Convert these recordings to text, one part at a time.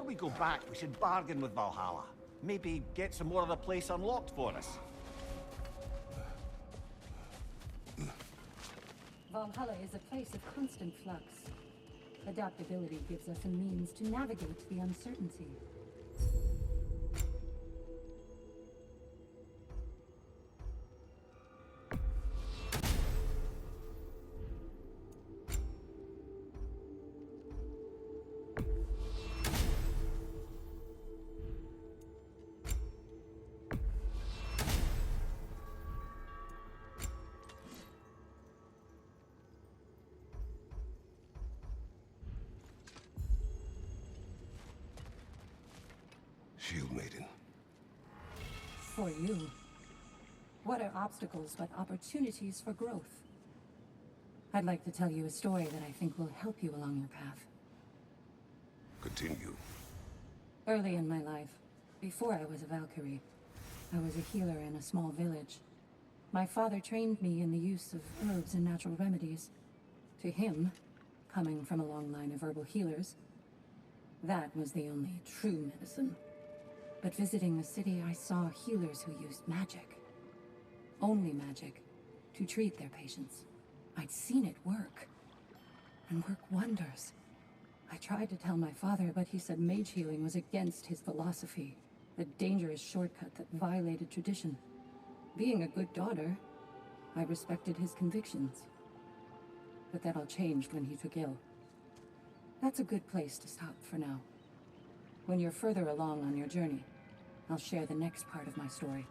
before we go back, we should bargain with Valhalla. Maybe get some more of the place unlocked for us. Valhalla is a place of constant flux. Adaptability gives us a means to navigate the uncertainty. Shield Maiden. For you. What are obstacles but opportunities for growth? I'd like to tell you a story that I think will help you along your path. Continue. Early in my life, before I was a Valkyrie, I was a healer in a small village. My father trained me in the use of herbs and natural remedies. To him, coming from a long line of herbal healers, that was the only true medicine. But visiting the city, I saw healers who used magic. Only magic, to treat their patients. I'd seen it work. And work wonders. I tried to tell my father, but he said mage healing was against his philosophy. A dangerous shortcut that violated tradition. Being a good daughter, I respected his convictions. But that all changed when he took ill. That's a good place to stop for now. When you're further along on your journey, I'll share the next part of my story.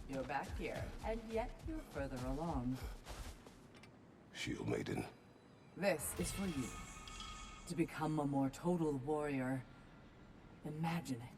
You're back here, and yet you're further along. Shield Maiden. This is for you. To become a more total warrior. Imagine it.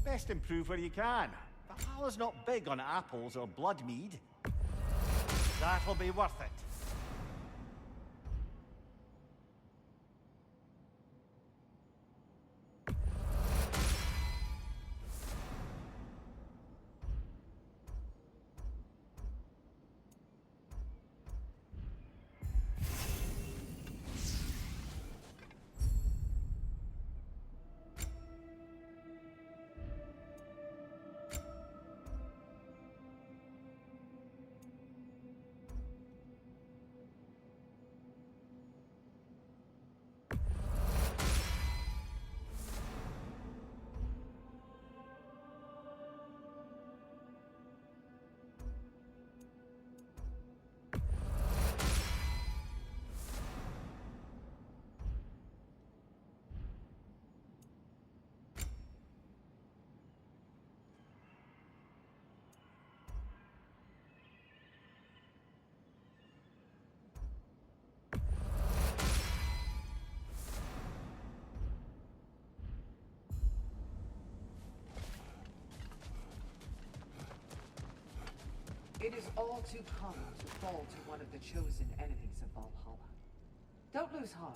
Best improve where you can. Valhalla's not big on apples or blood mead. That'll be worth it. all too common to fall to one of the chosen enemies of Valhalla. Don't lose heart.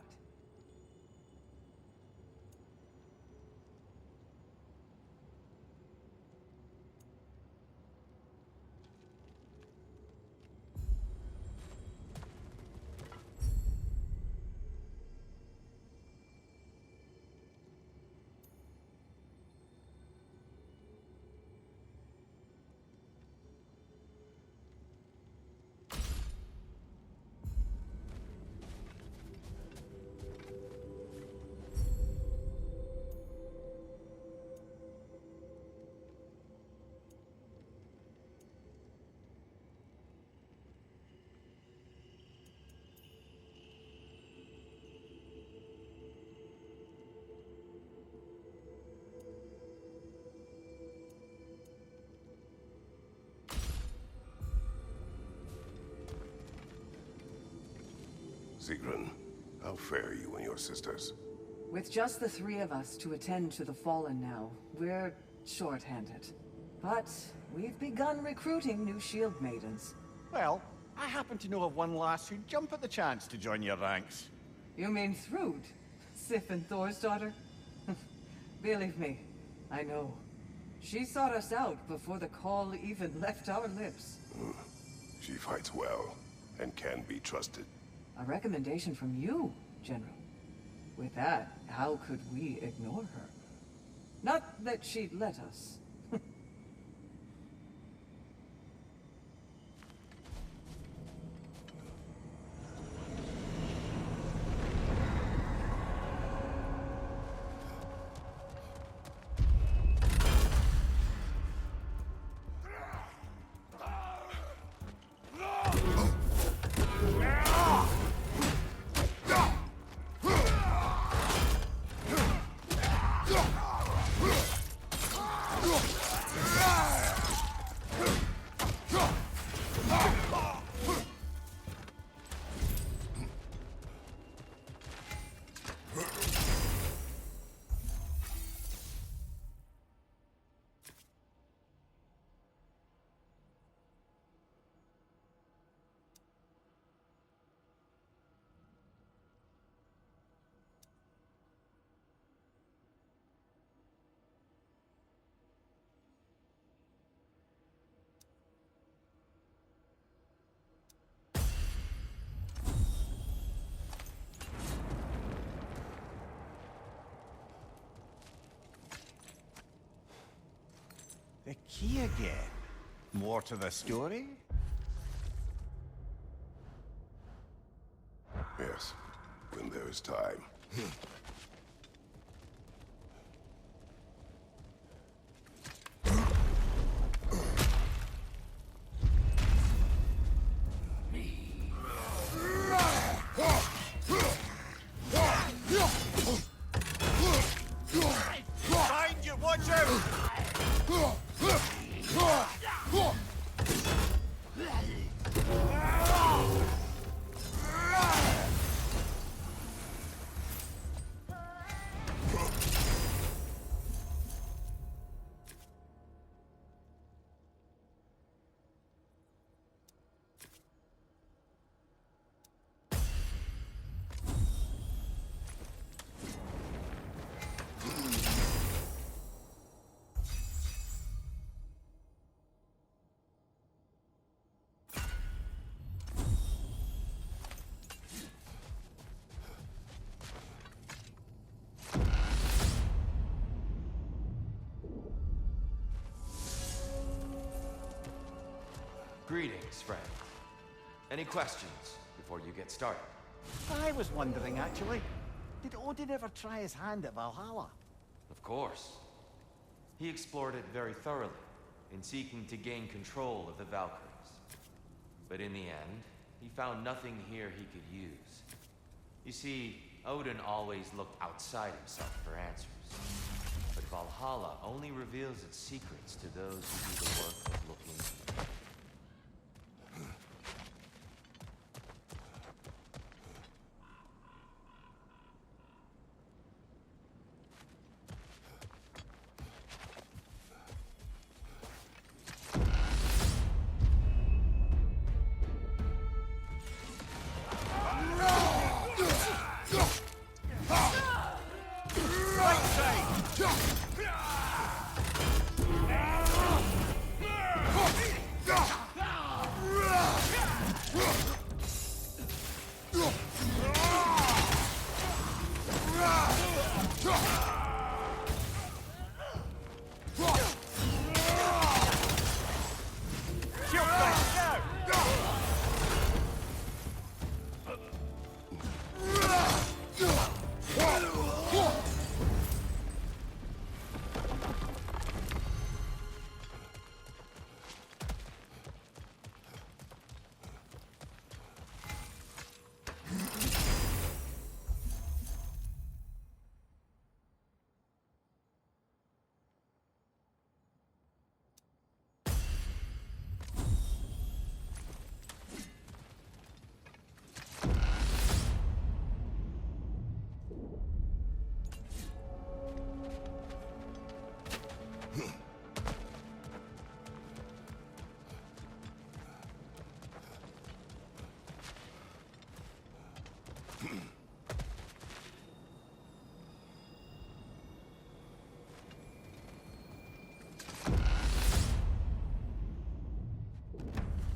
Sigrun, how fare you and your sisters? With just the three of us to attend to the fallen now, we're short-handed. But we've begun recruiting new shield maidens. Well, I happen to know of one lass who'd jump at the chance to join your ranks. You mean Thrud? Sif and Thor's daughter? Believe me, I know. She sought us out before the call even left our lips. She fights well, and can be trusted. A recommendation from you, General. With that, how could we ignore her? Not that she'd let us. The key again. More to the story? Yes, when there is time. Find you, watch out! Greetings, friend. Any questions before you get started? I was wondering, actually. Did Odin ever try his hand at Valhalla? Of course. He explored it very thoroughly, in seeking to gain control of the Valkyries. But in the end, he found nothing here he could use. You see, Odin always looked outside himself for answers. But Valhalla only reveals its secrets to those who do the work of looking inward.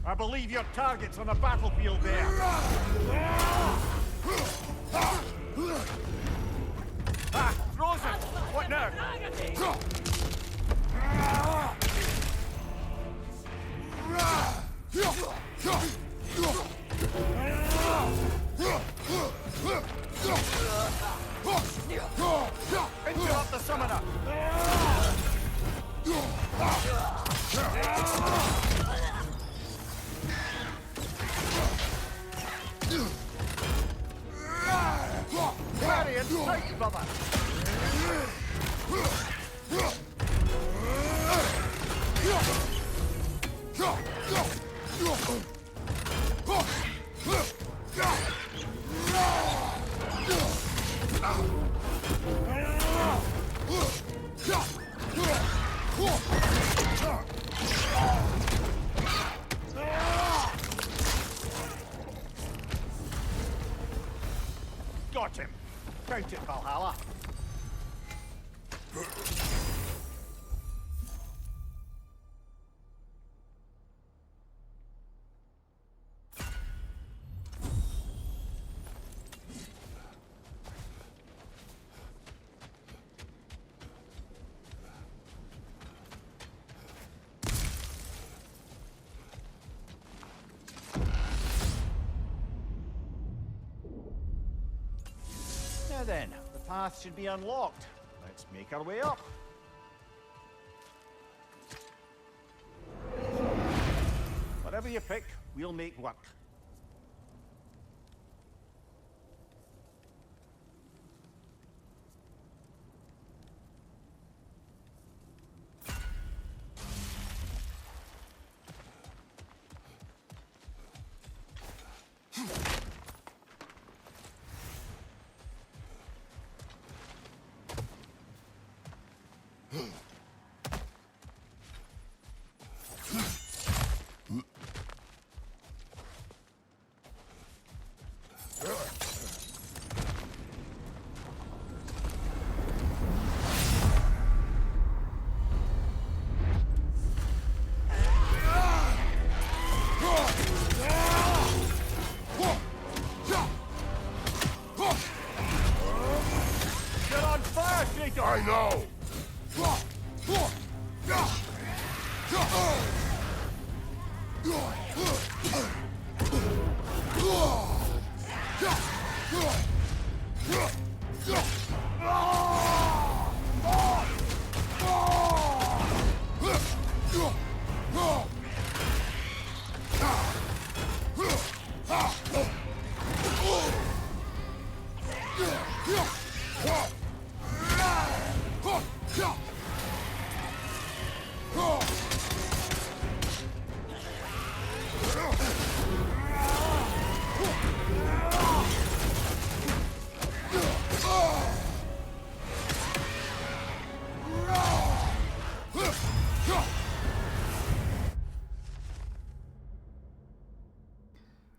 I believe your target's on the battlefield there. Ah, frozen! What now? Interrupt the summoner! Variant, strike, brother! Got him. Count it, Valhalla. Now then, the path should be unlocked. Let's make our way up. Whatever you pick, we'll make work. You're on fire, Kratos! I know!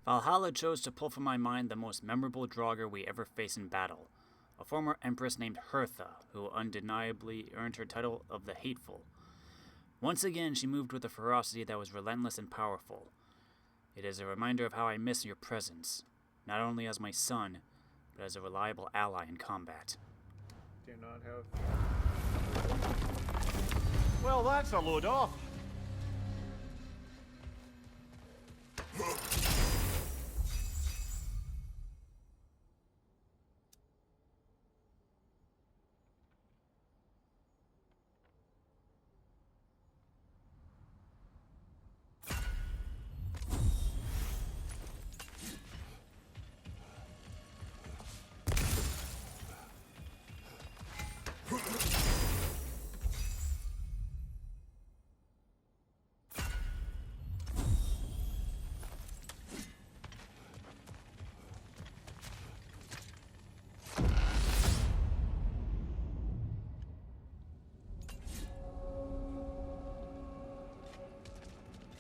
Valhalla chose to pull from my mind the most memorable Draugr we ever faced in battle, a former empress named Hertha, who undeniably earned her title of the Hateful. Once again, she moved with a ferocity that was relentless and powerful. It is a reminder of how I miss your presence, not only as my son, but as a reliable ally in combat. Do not have... Well, that's a load off.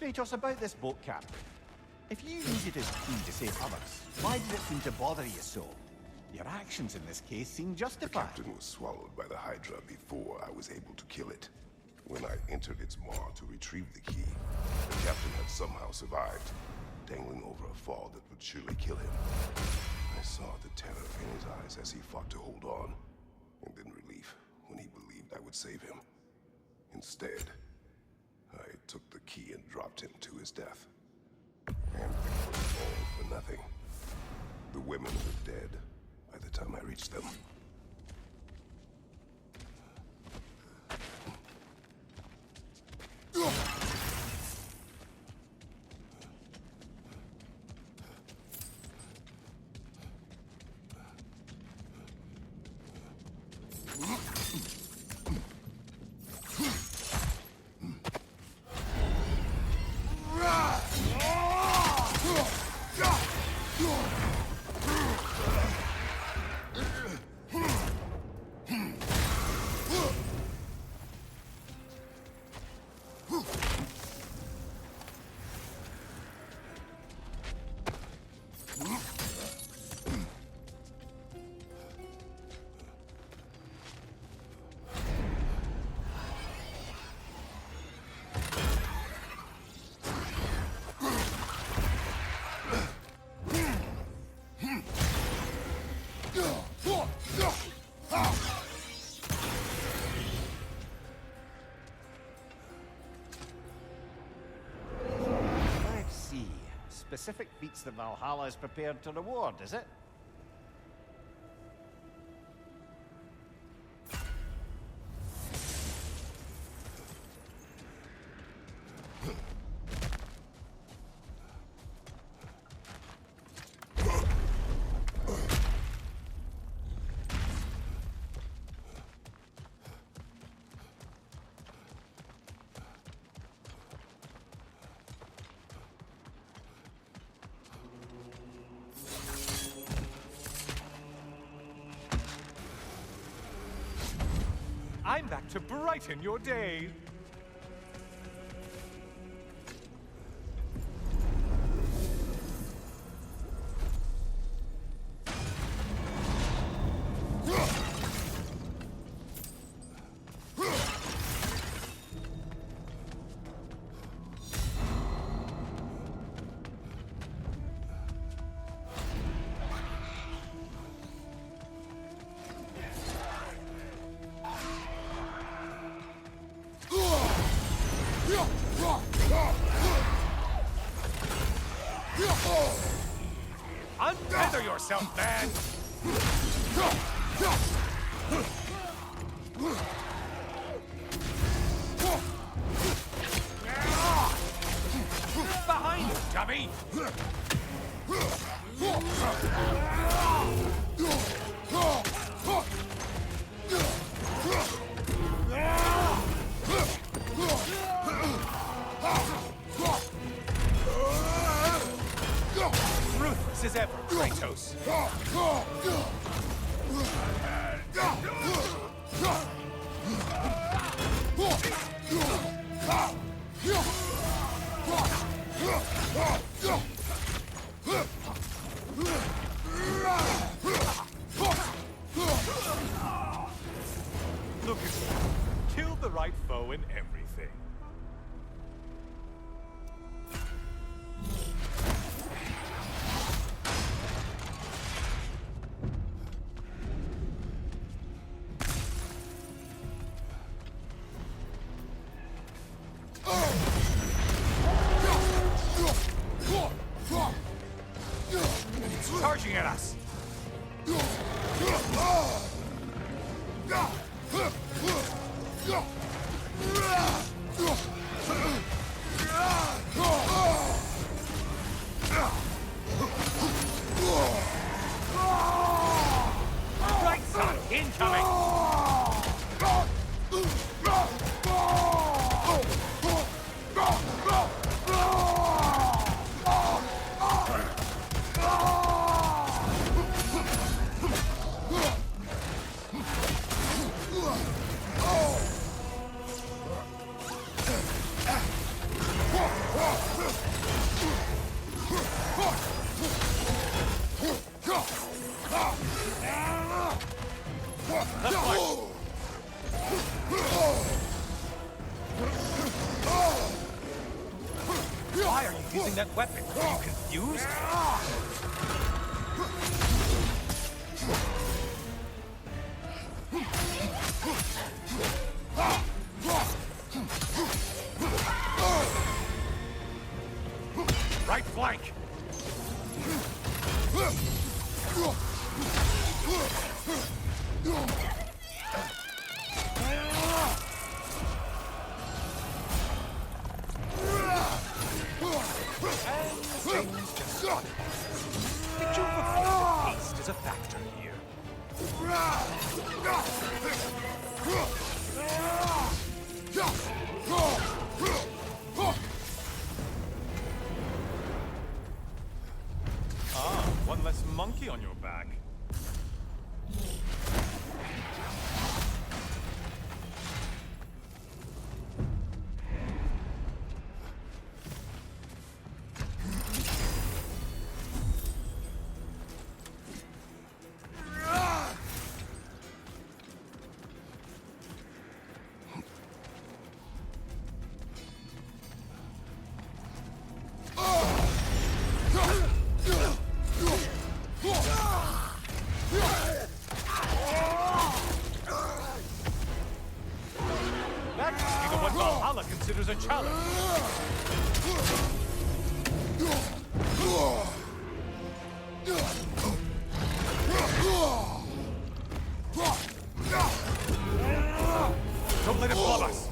Kratos, about this boat captain. If you needed his crew to save others, why did it seem to bother you so? Your actions in this case seem The justified. captain was swallowed by the Hydra before I was able to kill it. When I entered its maw to retrieve the key, the captain had somehow survived, dangling over a fall that would surely kill him. I saw the terror in his eyes as he fought to hold on, and then relief when he believed I would save him. Instead, I took the key and dropped him to his death. And it was all for nothing. The women were dead by the time I reached them. Let's see. Specific feats that Valhalla is prepared to reward, is it? I'm back to brighten your day. Untether yourself, man! Behind you, dummy! Ruthless as ever, Kratos. Look at you. Killed the right foe and everything. It's charging at us. Right side, incoming! that weapon. Are you confused? Right flank! Did you forget that haste is a factor here? Ah, one less monkey on your back. That must be the one Valhalla considers a challenge. Don't let him flub us.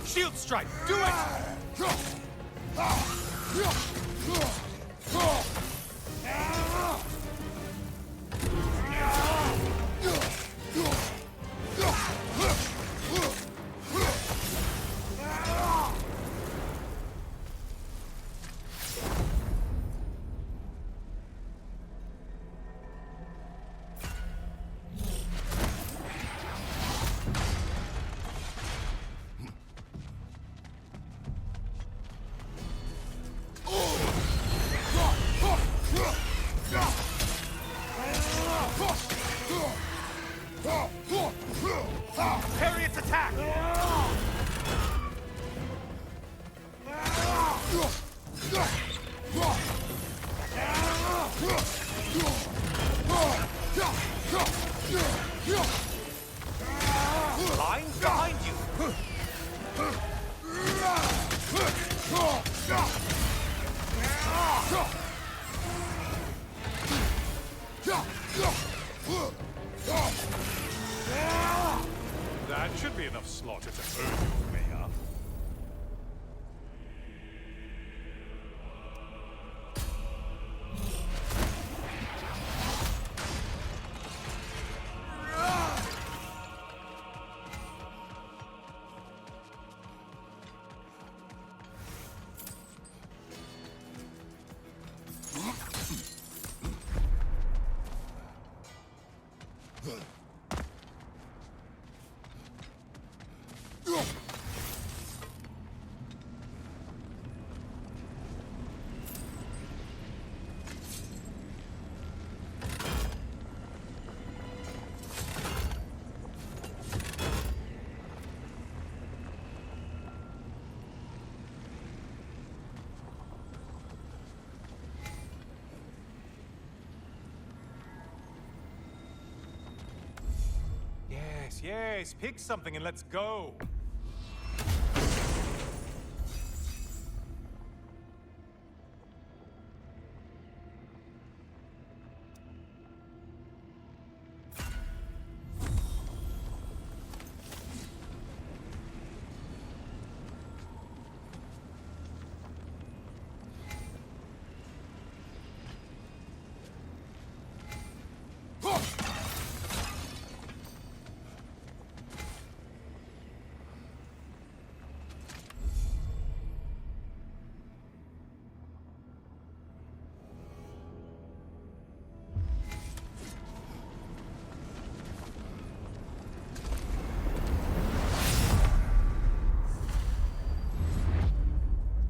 Shield strike! Do it! Parry its attack! Lines behind you! That should be enough slaughter to earn your way up. yes. Pick something and let's go.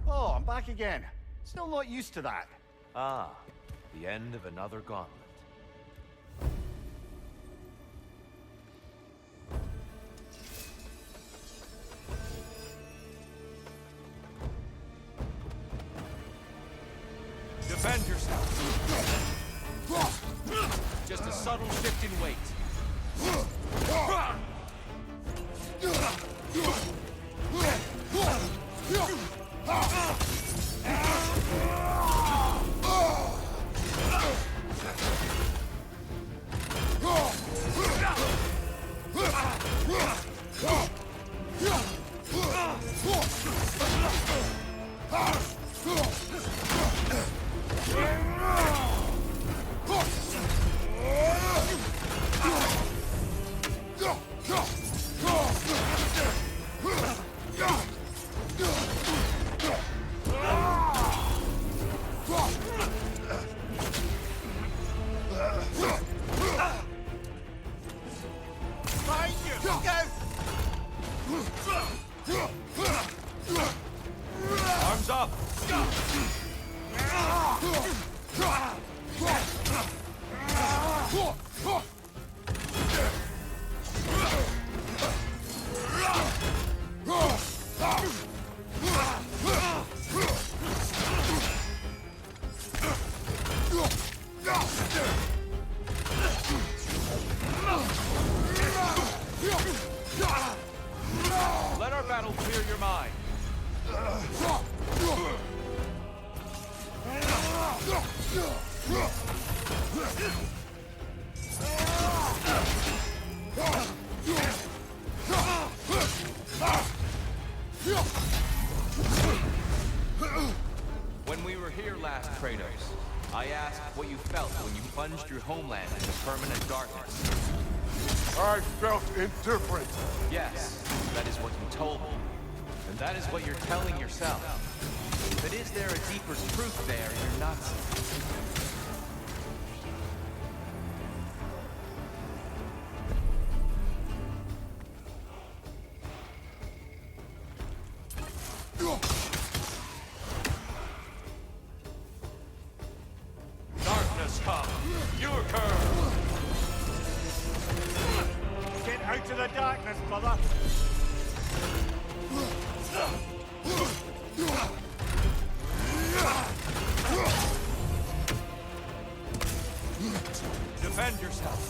Oh, I'm back again. Still not used to that. Ah, the end of another gauntlet. Defend yourself. Just a subtle shift in weight. Arms up! Let our battle clear your mind. When we were here last, Kratos, I asked what you felt when you plunged your homeland into permanent darkness. I felt indifferent. Yes, that is what you told me. And that is what you're telling yourself. But is there a deeper truth there you're not seeing? Darkness come. Your curve. Get out of the darkness, brother. Defend yourself.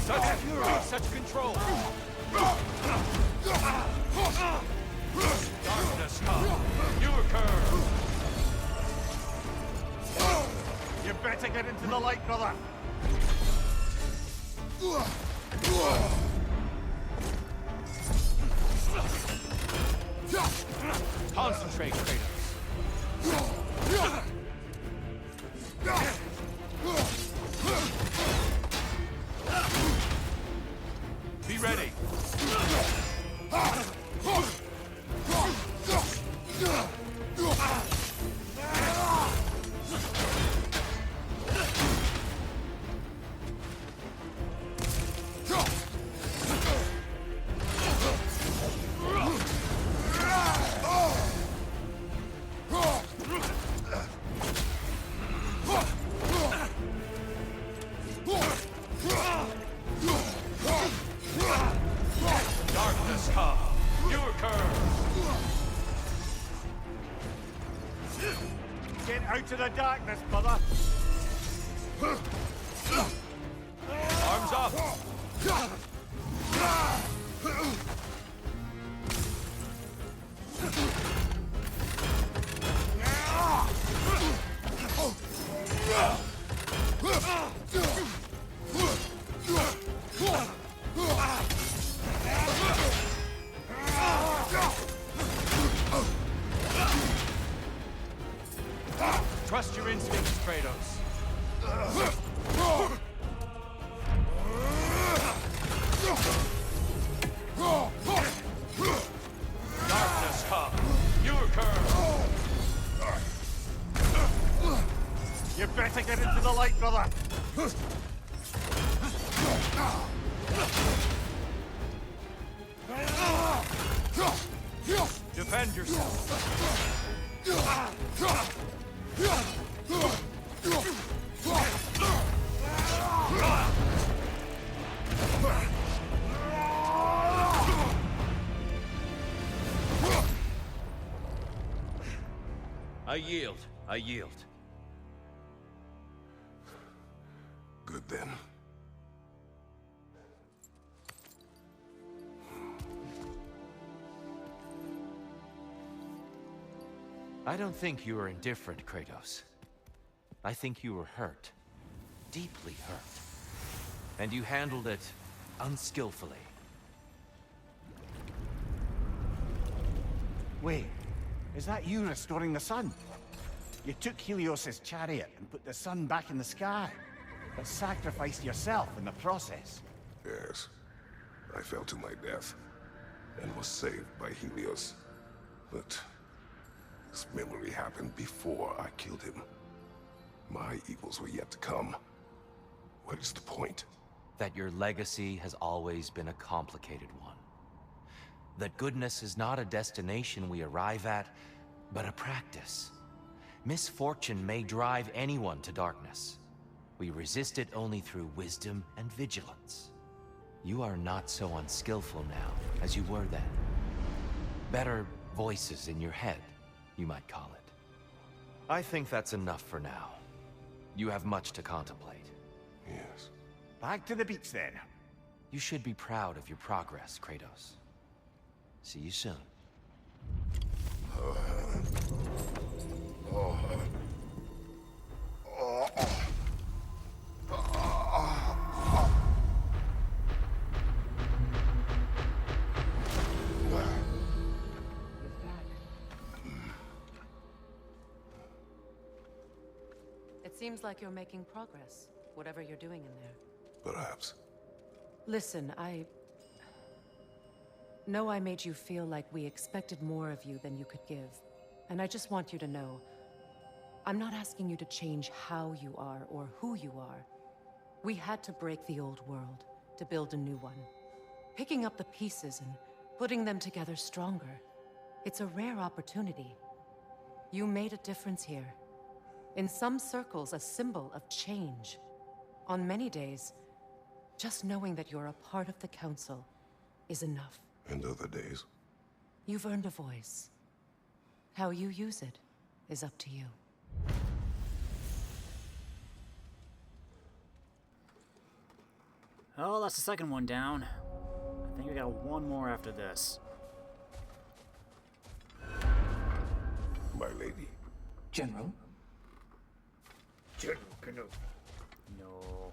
Such fury, such control. Darkness come. Your curve. You better get into the light, brother. Concentrate, Kratos. Be ready. Get out of the darkness, brother! Arms up! Trust your instincts, Kratos. Darkness come! Your curve! You better get into the light, brother! Defend yourself! I yield. I yield. Good then. I don't think you were indifferent, Kratos. I think you were hurt. Deeply hurt. And you handled it unskillfully. Wait, is that you restoring the sun? You took Helios's chariot and put the sun back in the sky, but sacrificed yourself in the process. Yes. I fell to my death and was saved by Helios. But this memory happened before I killed him. My evils were yet to come. What is the point? That your legacy has always been a complicated one. That goodness is not a destination we arrive at, but a practice. Misfortune may drive anyone to darkness. We resist it only through wisdom and vigilance. You are not so unskillful now as you were then. Better voices in your head, you might call it. I think that's enough for now. You have much to contemplate. Yes. Back to the beach then. You should be proud of your progress, Kratos. See you soon. It seems like you're making progress, whatever you're doing in there. Perhaps. Listen, I know I made you feel like we expected more of you than you could give. And I just want you to know, I'm not asking you to change how you are or who you are. We had to break the old world to build a new one. Picking up the pieces and putting them together stronger. It's a rare opportunity. You made a difference here. In some circles, a symbol of change. On many days, just knowing that you're a part of the Council is enough. And other days? You've earned a voice. How you use it is up to you. Oh, that's the second one down. I think we got one more after this. My lady. General? General Canoe. No.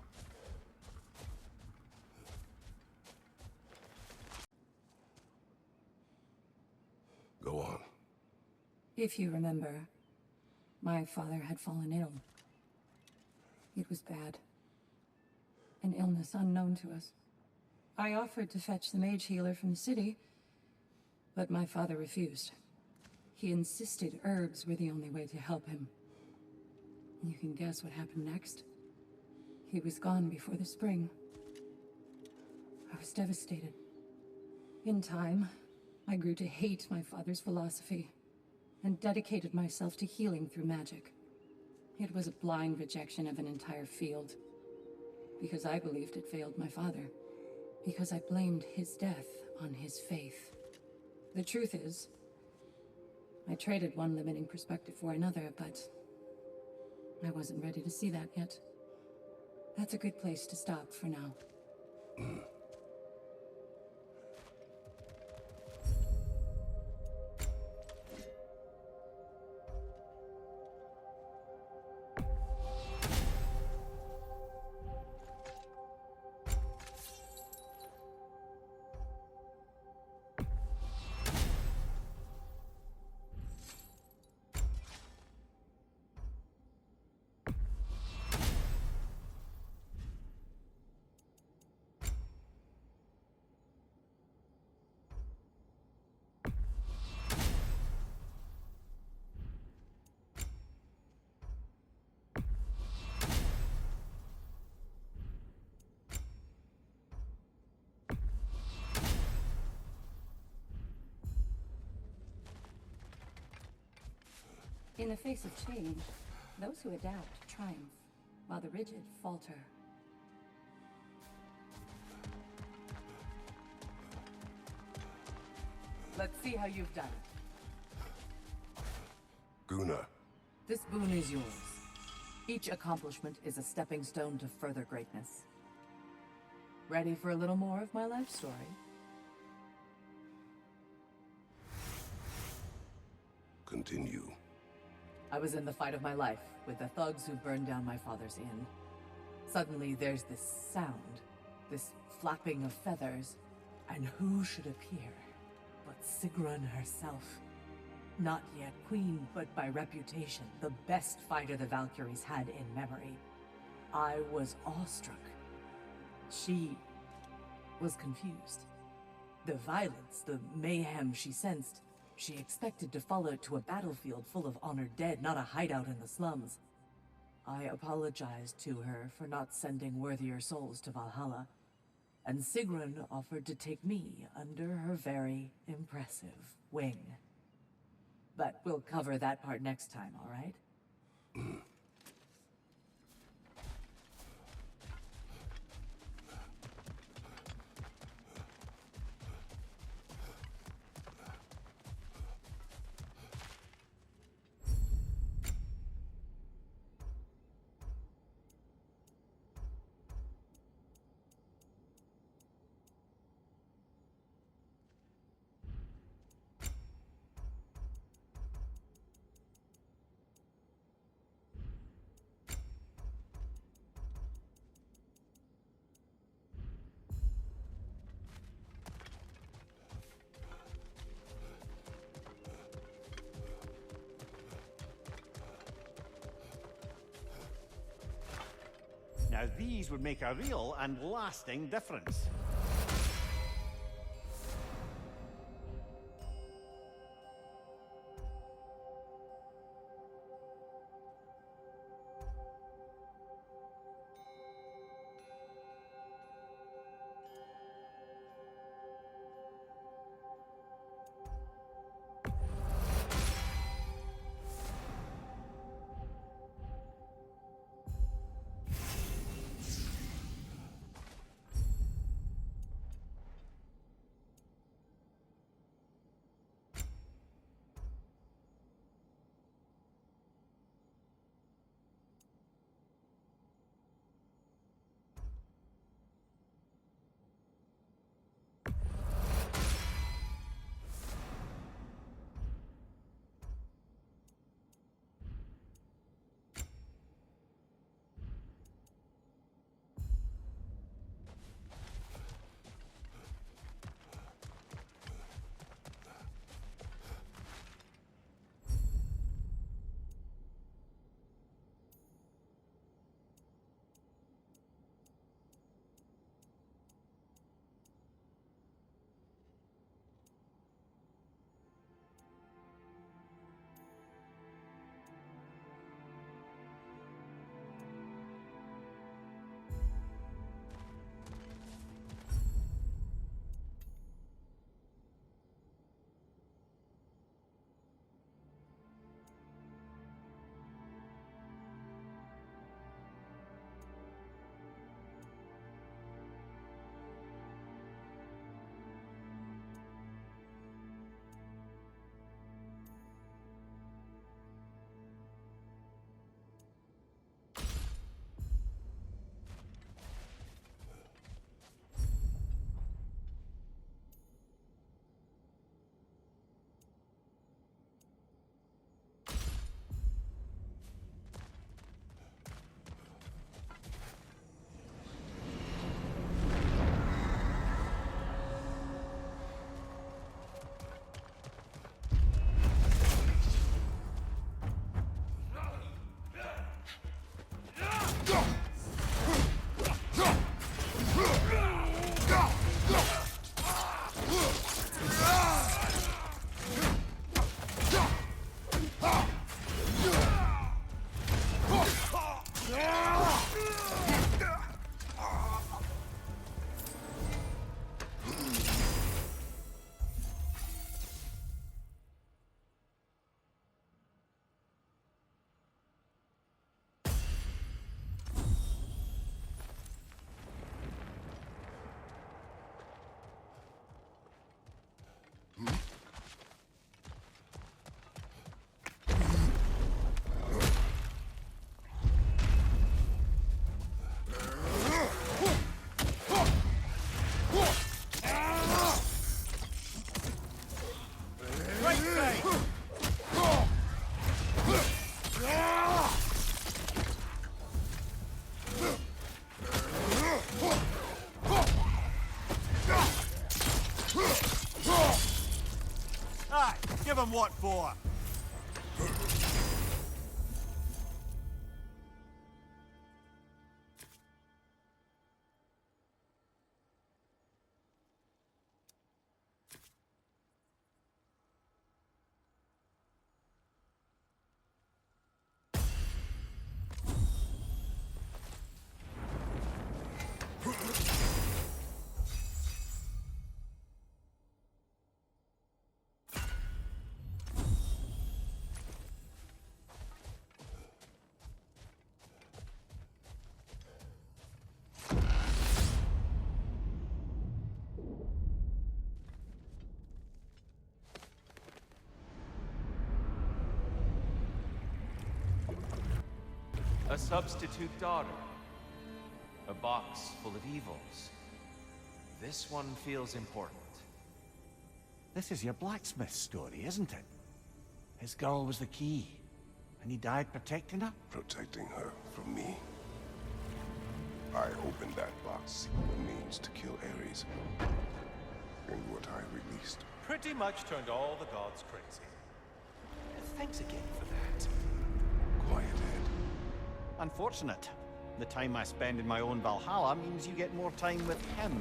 Go on. If you remember, my father had fallen ill. It was bad. An illness unknown to us. I offered to fetch the mage healer from the city, but my father refused. He insisted herbs were the only way to help him. You can guess what happened next. He was gone before the spring. I was devastated. In time, I grew to hate my father's philosophy, and dedicated myself to healing through magic. It was a blind rejection of an entire field, because I believed it failed my father, because I blamed his death on his faith. The truth is, I traded one limiting perspective for another, but I wasn't ready to see that yet. That's a good place to stop for now. In the face of change, those who adapt triumph, while the rigid falter. Let's see how you've done it. Guna, This boon is yours. Each accomplishment is a stepping stone to further greatness. Ready for a little more of my life story? continue. I was in the fight of my life with the thugs who burned down my father's inn. Suddenly there's this sound, this flapping of feathers, and who should appear but Sigrun herself. Not yet queen, but by reputation, the best fighter the Valkyries had in memory. I was awestruck. She was confused. The violence, the mayhem she sensed, she expected to follow it to a battlefield full of honored dead, not a hideout in the slums. I apologized to her for not sending worthier souls to Valhalla, and Sigrun offered to take me under her very impressive wing. But we'll cover that part next time, all right? Now these would make a real and lasting difference. what for? A substitute daughter. A box full of evils. This one feels important. This is your blacksmith story, isn't it? His girl was the key, and he died protecting her? Protecting her from me. I opened that box seeking the means to kill Ares. And what I released. Pretty much turned all the gods crazy. Thanks again for that. Quiet, Ed. Unfortunate. The time I spend in my own Valhalla means you get more time with him.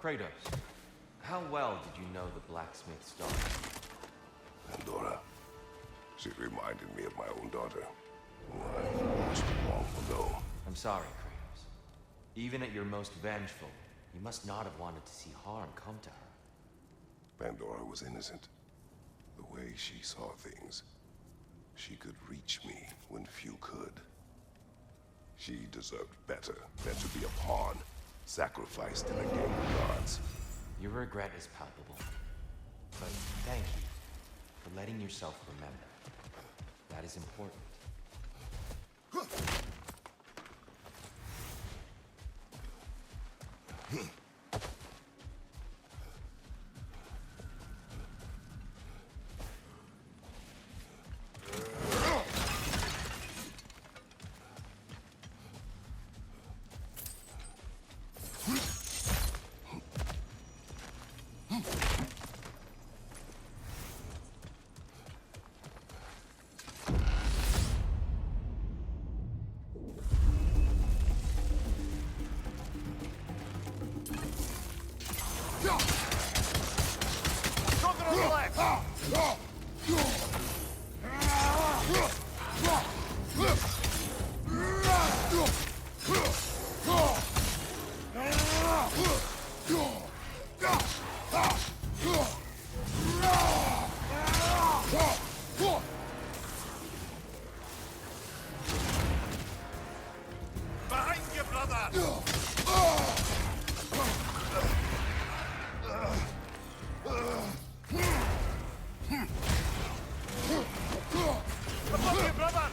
Kratos, how well did you know the blacksmith's daughter? Pandora. She reminded me of my own daughter, who I lost long ago. I'm sorry, Kratos. Even at your most vengeful, you must not have wanted to see harm come to her. Pandora was innocent. The way she saw things, she could reach me when few could. She deserved better than to be a pawn, sacrificed in a game of gods. Your regret is palpable. But thank you for letting yourself remember. That is important. Behind you, brother! Above you, brother!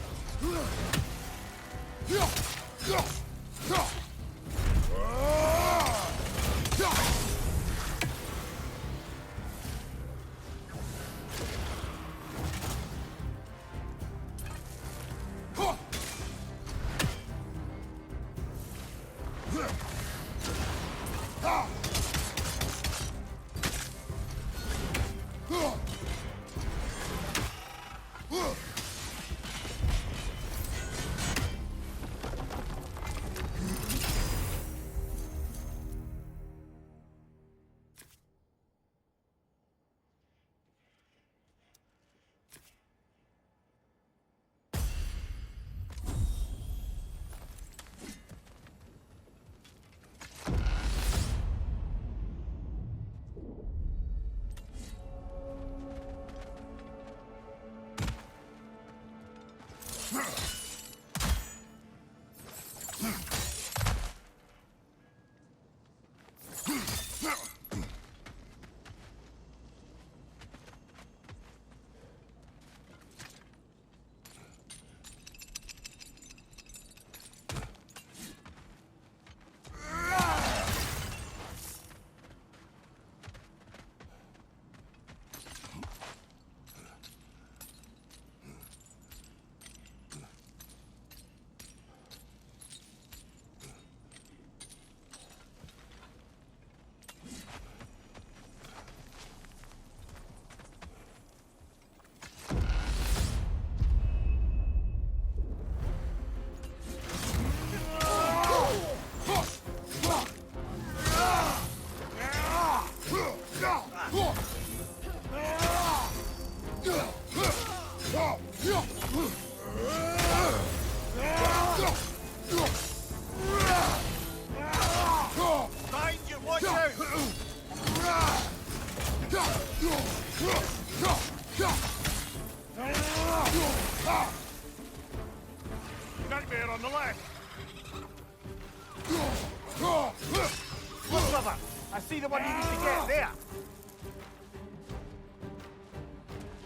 I see the one you need to get there.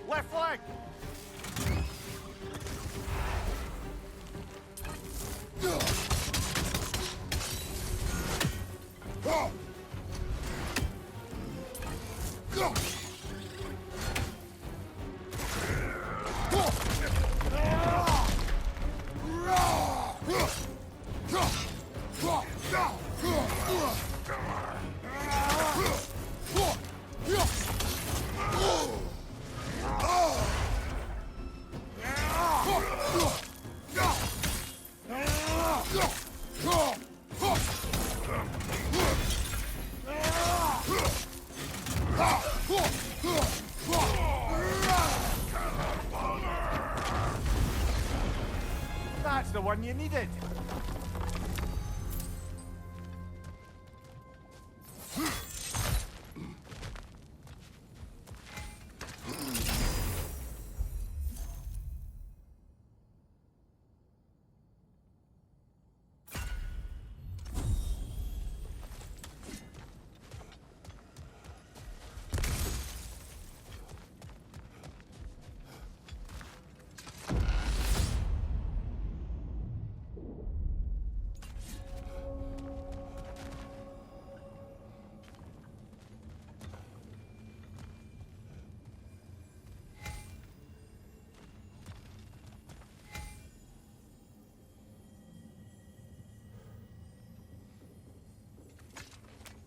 Left flank. That's the one you needed.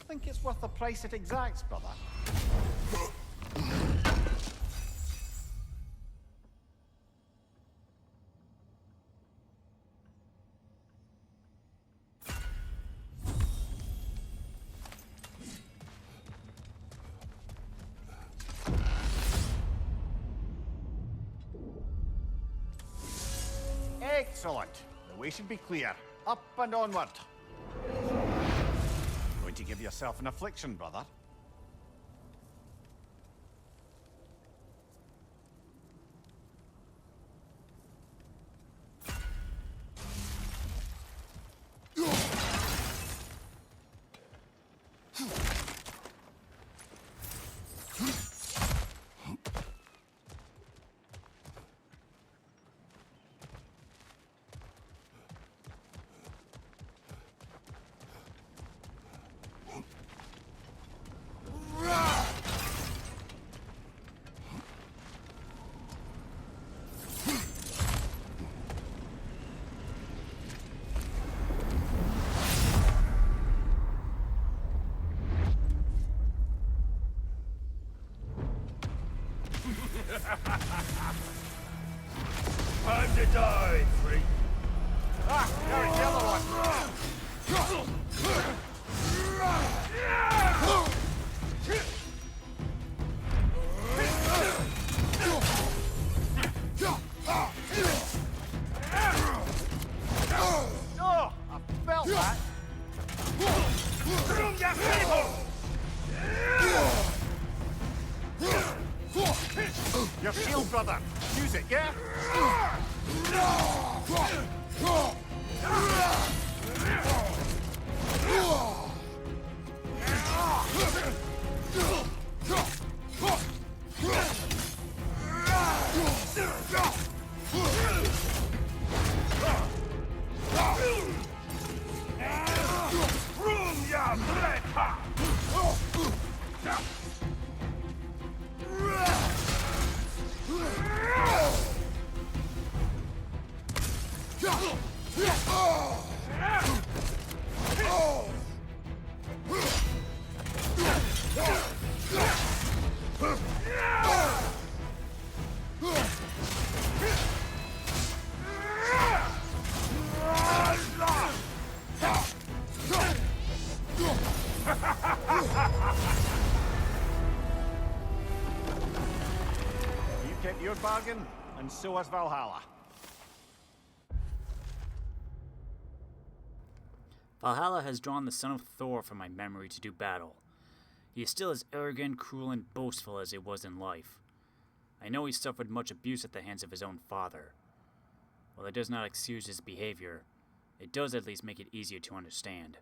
Think it's worth the price it exacts, brother. Excellent. The way should be clear. Up and onward. Going to give yourself an affliction, brother. Time to die, freak. Ah, there's the other one. Oh, I felt that. Your shield, brother. Use it, yeah? You kept your bargain, and so has Valhalla. Valhalla has drawn the son of Thor from my memory to do battle. He is still as arrogant, cruel, and boastful as he was in life. I know he suffered much abuse at the hands of his own father. While it does not excuse his behavior, it does at least make it easier to understand.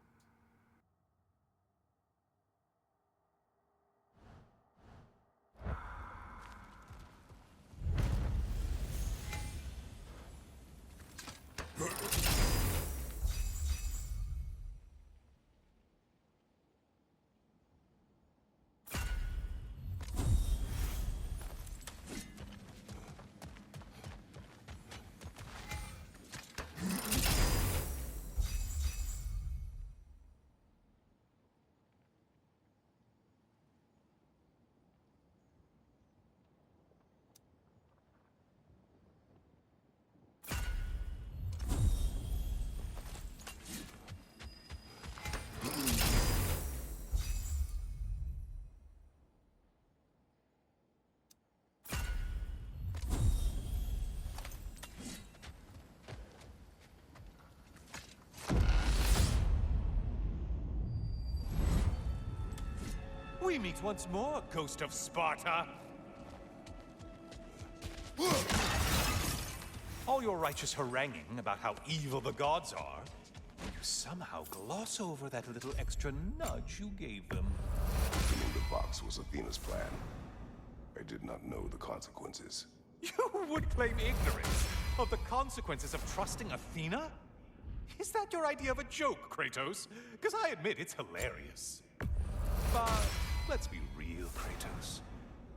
We meet once more, Ghost of Sparta! All your righteous haranguing about how evil the gods are, you somehow gloss over that little extra nudge you gave them. Opening the box was Athena's plan. I did not know the consequences. You would claim ignorance of the consequences of trusting Athena? Is that your idea of a joke, Kratos? Because I admit it's hilarious. But let's be real, Kratos.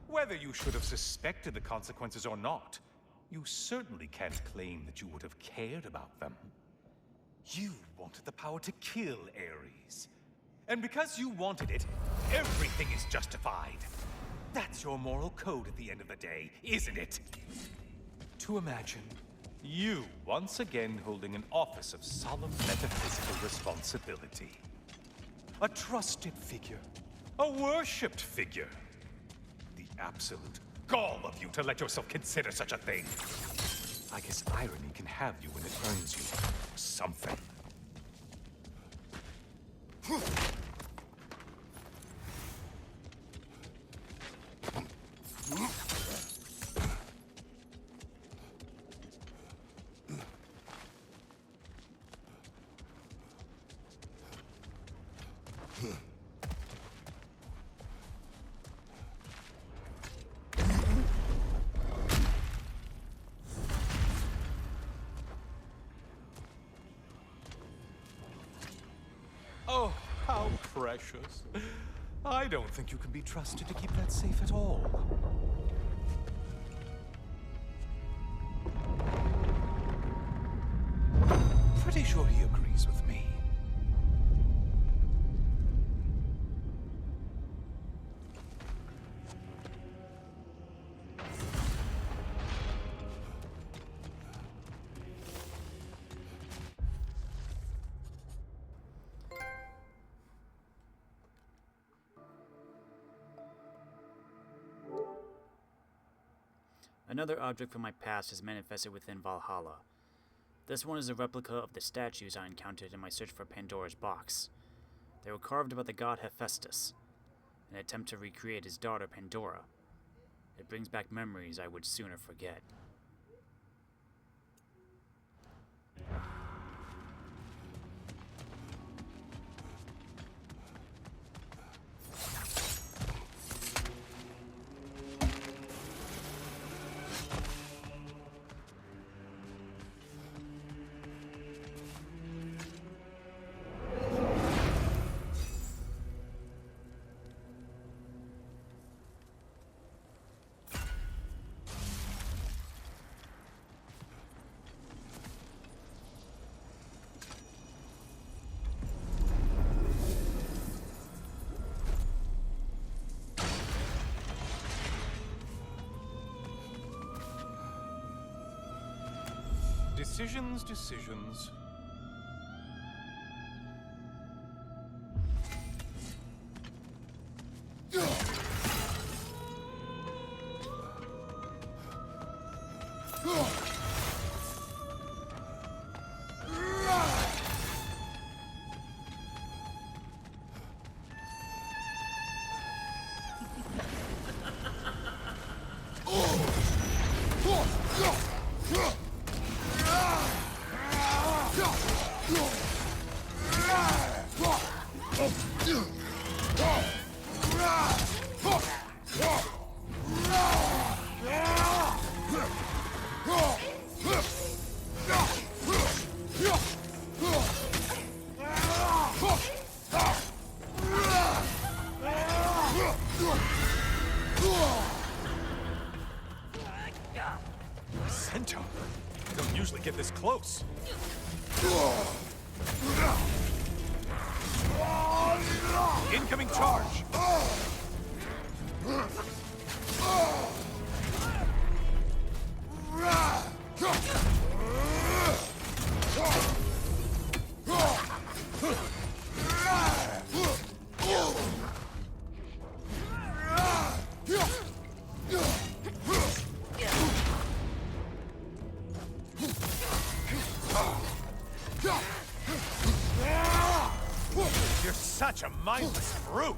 Whether you should have suspected the consequences or not, you certainly can't claim that you would have cared about them. You wanted the power to kill Ares. And because you wanted it, everything is justified. That's your moral code at the end of the day, isn't it? To imagine you once again holding an office of solemn metaphysical responsibility. A trusted figure. A worshipped figure. The absolute gall of you to let yourself consider such a thing. I guess irony can have you when it earns you something. Oh, how precious. I don't think you can be trusted to keep that safe at all. Pretty sure he agrees with me. Another object from my past is manifested within Valhalla. This one is a replica of the statues I encountered in my search for Pandora's box. They were carved by the god Hephaestus, an attempt to recreate his daughter Pandora. It brings back memories I would sooner forget. Decisions. close. Incoming charge! You're such a mindless brute!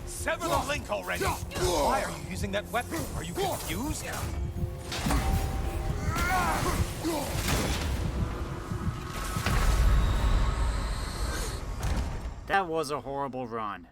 Sever the link already! Why are you using that weapon? Are you confused? That was a horrible run.